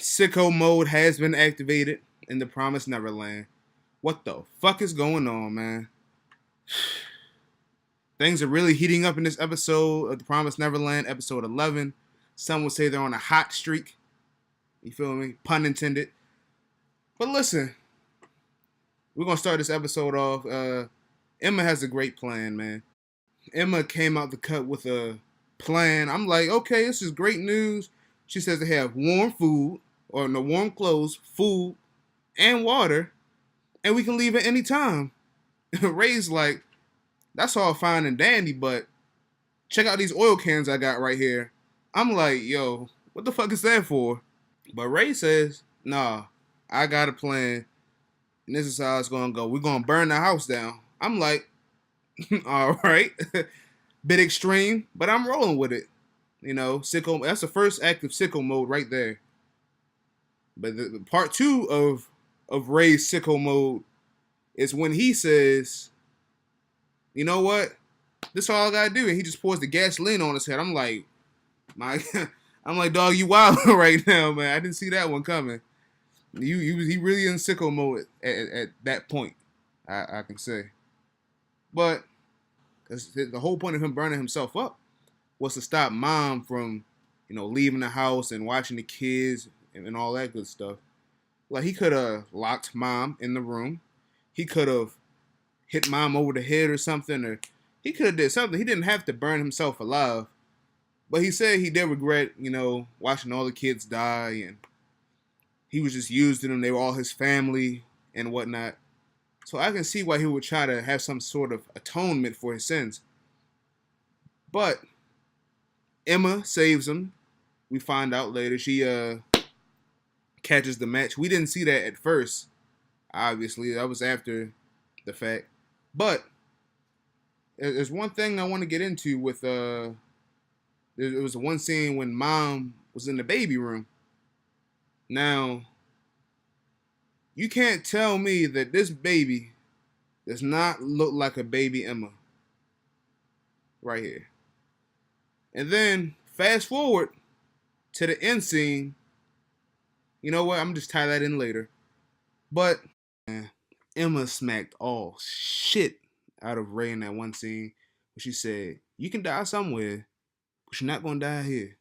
Sicko mode has been activated in the Promised Neverland. What the fuck is going on, man? Things are really heating up in this episode of the Promised Neverland, episode 11. Some would say they're on a hot streak. You feel me? Pun intended. But listen, we're gonna start this episode off. Emma has a great plan, man. Emma came out the cut with a plan. I'm like, okay, this is great news. She says they have warm food, or no, warm clothes, food, and water, and we can leave at any time. Ray's like, that's all fine and dandy, but check out these oil cans I got right here. I'm like, yo, what the fuck is that for? But Ray says, nah, I got a plan, and this is how it's gonna go. We're gonna burn the house down. I'm like, all right, bit extreme, but I'm rolling with it. You know, sicko. That's the first active sicko mode right there. But the part two of Ray's sicko mode is when he says, you know what? This is all I gotta do, and he just pours the gasoline on his head. I'm like, I'm like, dog, you wild right now, man. I didn't see that one coming. He really in sicko mode at that point. I can say, but because the whole point of him burning himself up was to stop mom from, leaving the house and watching the kids and all that good stuff. Like, he could have locked mom in the room. He could have hit mom over the head or something, or he could have did something. He didn't have to burn himself alive. But he said he did regret, watching all the kids die, and he was just using them. They were all his family and whatnot. So I can see why he would try to have some sort of atonement for his sins. But Emma saves him. We find out later. She catches the match. We didn't see that at first. Obviously, that was after the fact. But there's one thing I want to get into with there was one scene when mom was in the baby room. Now, you can't tell me that this baby does not look like a baby Emma. Right here. And then, fast forward to the end scene. You know what? I'm going to just tie that in later. But Emma smacked all shit out of Ray in that one scene. Where she said, you can die somewhere, but you're not going to die here.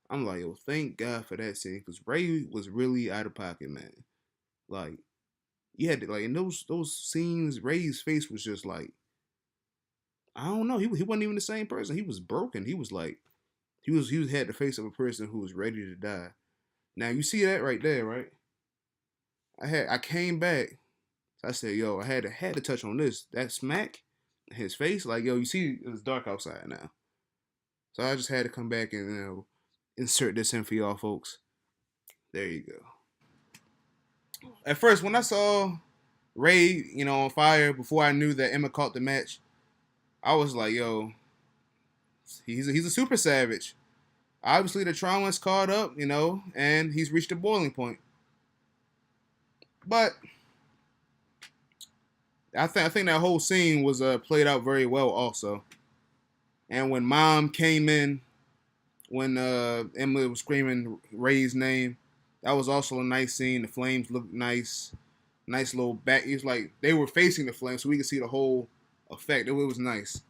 I'm like, yo, thank God for that scene. Because Ray was really out of pocket, man. Like, you had to, like, in those scenes, Ray's face was just like, I don't know. He wasn't even the same person. He was broken. He was like, he had the face of a person who was ready to die. Now you see that right there, right? I came back. I said, yo, I had to touch on this. That smack, his face, like, yo, you see, it's dark outside now. So I just had to come back and insert this in for y'all folks. There you go. At first, when I saw Ray, on fire, before I knew that Emma caught the match, I was like, yo, he's a super savage. Obviously, the trauma's caught up, and he's reached a boiling point. But I think that whole scene was played out very well also. And when mom came in, when Emma was screaming Ray's name, that was also a nice scene. The flames looked nice. Nice little back. It was like they were facing the flames so we could see the whole effect. It was nice.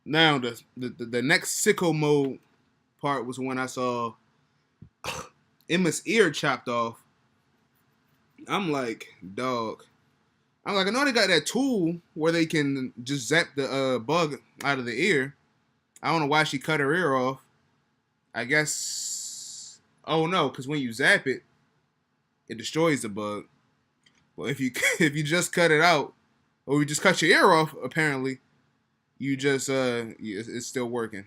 Now the next sicko mode part was when I saw Emma's ear chopped off. I'm like, dog. I'm like, I know they got that tool where they can just zap the bug out of the ear. I don't know why she cut her ear off. I guess, oh no, because when you zap it, it destroys the bug. Well, if you just cut it out, or you just cut your ear off, apparently, you just it's still working.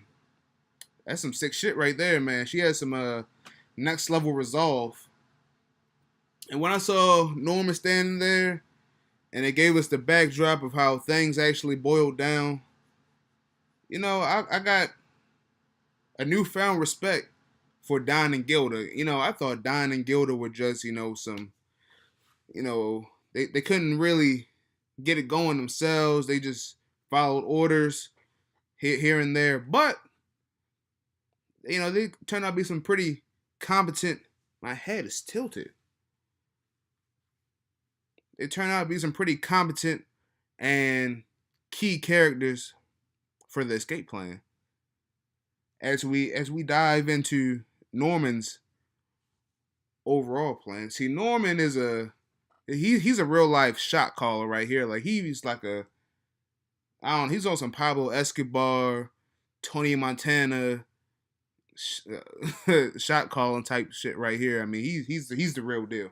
That's some sick shit right there, man. She has some next level resolve. And when I saw Norman standing there, and it gave us the backdrop of how things actually boiled down, I got a newfound respect for Don and Gilda. I thought Don and Gilda were just, some, they couldn't really get it going themselves. They just followed orders here and there. But they turned out to be some pretty competent. My head is tilted. They turned out to be some pretty competent and key characters for the escape plan. As we dive into Norman's overall plan. See, Norman is he's a real life shot caller right here. Like he's like he's on some Pablo Escobar, Tony Montana shot calling type shit right here. I mean, he's the real deal.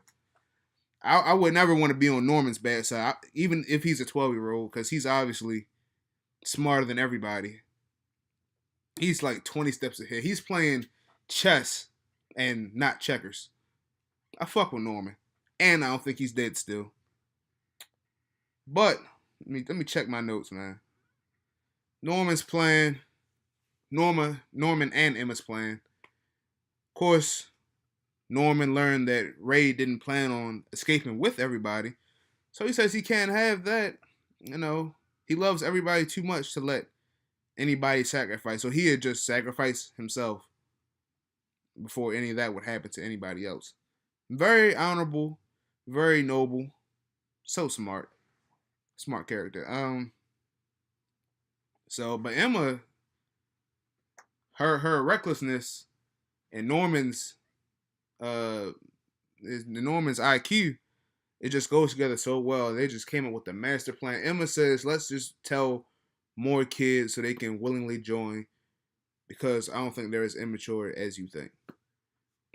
I would never want to be on Norman's bad side, even if he's a 12-year-old, because he's obviously smarter than everybody. He's like 20 steps ahead. He's playing chess and not checkers. I fuck with Norman, and I don't think he's dead still. But let me check my notes, man. Norman's playing. Norman and Emma's playing. Of course, Norman learned that Ray didn't plan on escaping with everybody. So he says he can't have that. He loves everybody too much to let anybody sacrifice. So he had just sacrificed himself before any of that would happen to anybody else. Very honorable, very noble, so smart. Smart character. But Emma, her recklessness and Norman's IQ, it just goes together so well. They just came up with the master plan. Emma says, let's just tell more kids so they can willingly join, because I don't think they're as immature as you think.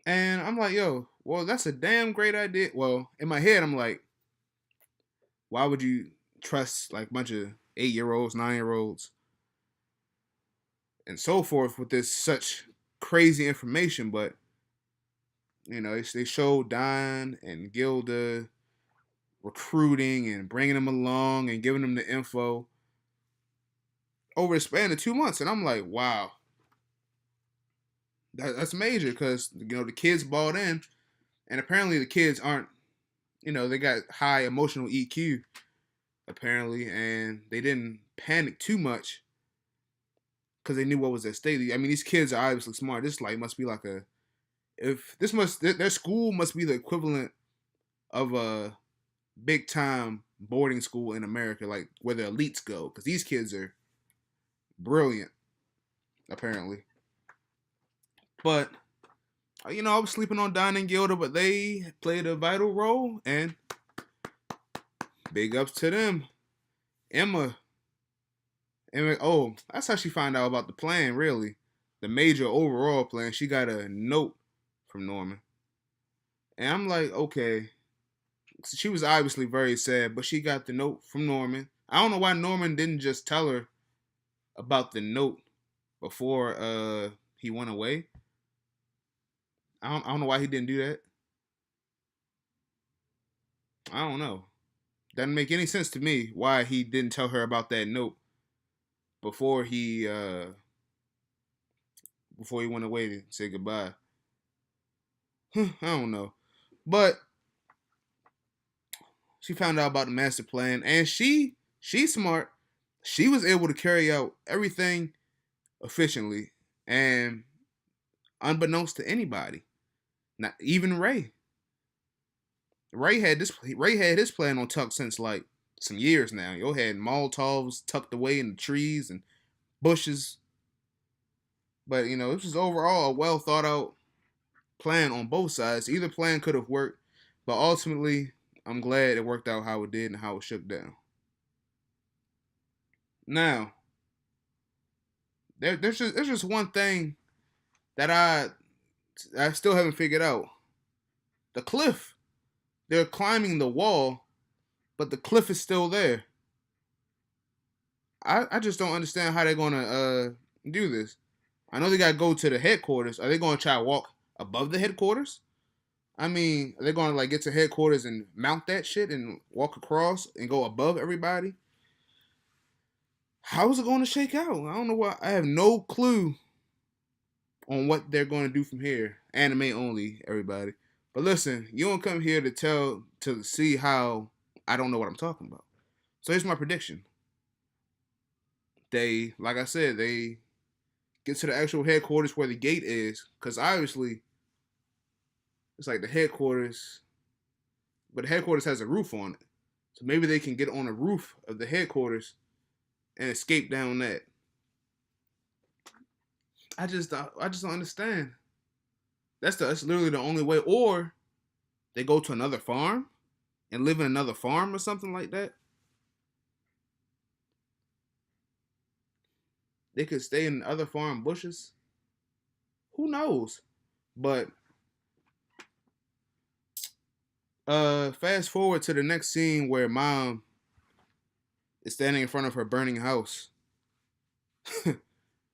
And I'm like, yo, well, that's a damn great idea. Well, in my head, I'm like, why would you trust like a bunch of 8-year-olds, 9-year-olds, and so forth with this such crazy information? But they showed Don and Gilda recruiting and bringing them along and giving them the info over the span of 2 months, and I'm like, wow, that's major, because the kids bought in, and apparently the kids aren't, they got high emotional EQ apparently, and they didn't panic too much because they knew what was at stake. I mean, these kids are obviously smart. This must be like their school must be the equivalent of a big time boarding school in America, like where the elites go, because these kids are brilliant apparently. But I was sleeping on Don and Gilda, but they played a vital role, and big ups to them. Emma, oh, that's how she found out about the plan, really. The major overall plan. She got a note from Norman. And I'm like, okay. She was obviously very sad, but she got the note from Norman. I don't know why Norman didn't just tell her about the note before he went away. I don't know why he didn't do that. I don't know. Doesn't make any sense to me why he didn't tell her about that note before he went away to say goodbye. I don't know. But she found out about the master plan, and she's smart. She was able to carry out everything efficiently and unbeknownst to anybody. Not even Ray. Ray had his plan on tuck since like some years now. Yo had Molotovs tucked away in the trees and bushes. But this was overall a well thought out plan on both sides. Either plan could have worked, but ultimately I'm glad it worked out how it did and how it shook down. Now, there's just one thing that I still haven't figured out. The cliff. They're climbing the wall, but the cliff is still there. I just don't understand how they're gonna do this. I know they gotta go to the headquarters. Are they gonna try to walk above the headquarters? I mean, are they gonna like get to headquarters and mount that shit and walk across and go above everybody? How is it going to shake out? I don't know why. I have no clue on what they're going to do from here. Anime only, everybody. But listen, you don't come here to see how I don't know what I'm talking about. So here's my prediction. Like I said, they get to the actual headquarters where the gate is, because obviously it's like the headquarters, but the headquarters has a roof on it. So maybe they can get on the roof of the headquarters and escape down that. I just don't understand. That's literally the only way. Or they go to another farm and live in another farm or something like that. They could stay in other farm bushes. Who knows? But fast forward to the next scene where mom is standing in front of her burning house.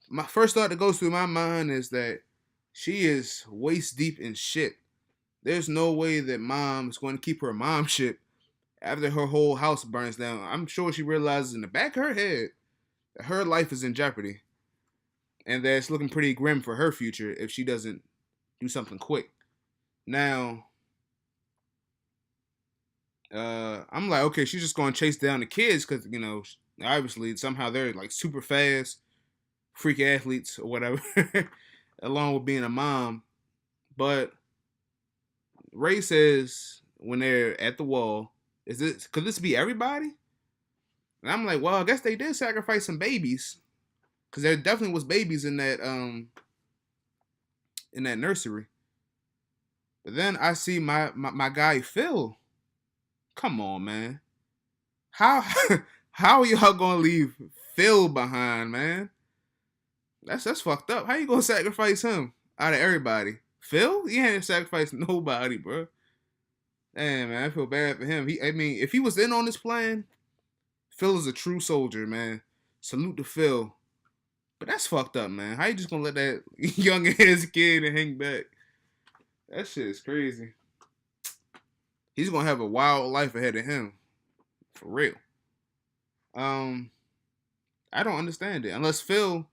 My first thought that goes through my mind is that she is waist deep in shit. There's no way that mom is going to keep her mom shit after her whole house burns down. I'm sure she realizes in the back of her head that her life is in jeopardy and that it's looking pretty grim for her future if she doesn't do something quick. Now, I'm like, okay, she's just going to chase down the kids because, you know, obviously somehow they're like super fast, freak athletes or whatever, along with being a mom. But Ray says when they're at the wall, could this be everybody? And I'm like, well, I guess they did sacrifice some babies, because there definitely was babies in that nursery. But then I see my guy Phil. Come on, man. How how are y'all gonna leave Phil behind, man? That's fucked up. How you gonna sacrifice him out of everybody? Phil? He ain't sacrificed nobody, bro. Damn, man, I feel bad for him. I mean, if he was in on this plan, Phil is a true soldier, man. Salute to Phil. But that's fucked up, man. How you just gonna let that young ass kid hang back? That shit is crazy. He's gonna have a wild life ahead of him. For real. I don't understand it. Unless Phil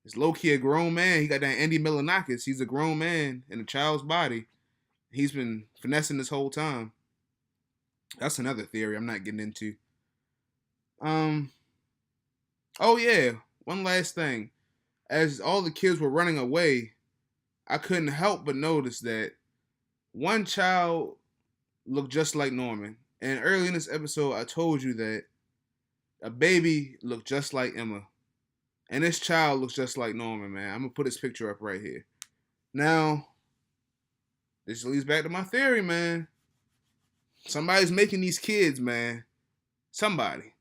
is low-key a grown man. He got that Andy Milonakis. He's a grown man in a child's body. He's been finessing this whole time. That's another theory I'm not getting into. Oh yeah, one last thing. As all the kids were running away, I couldn't help but notice that one child looked just like Norman. And early in this episode, I told you that a baby looked just like Emma. And this child looks just like Norman, man. I'm going to put his picture up right here. Now, this leads back to my theory, man. Somebody's making these kids, man. Somebody.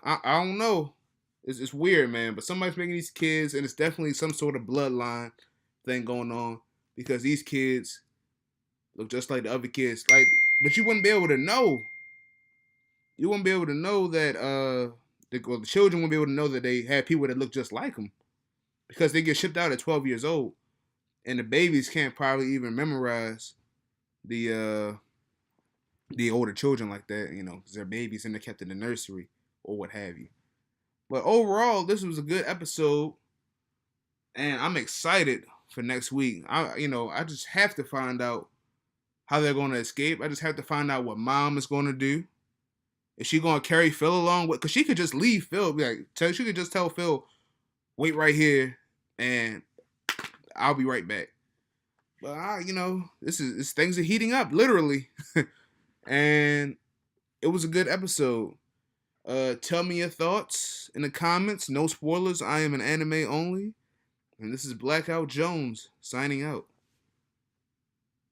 I don't know. It's weird, man. But somebody's making these kids, and it's definitely some sort of bloodline thing going on. Because these kids look just like the other kids. Like, but you wouldn't be able to know. You wouldn't be able to know that the children wouldn't be able to know that they had people that look just like them. Because they get shipped out at 12 years old. And the babies can't probably even memorize the older children like that, you know, because they're babies and they're kept in the nursery or what have you. But overall, this was a good episode, and I'm excited for next week. I just have to find out how they're going to escape. I just have to find out what mom is going to do. Is she going to carry Phil along with? Because she could just leave Phil. She could just tell Phil, wait right here, and I'll be right back. But things are heating up, literally. And it was a good episode. Tell me your thoughts in the comments. No spoilers. I am an anime only. And this is Blackout Jones signing out.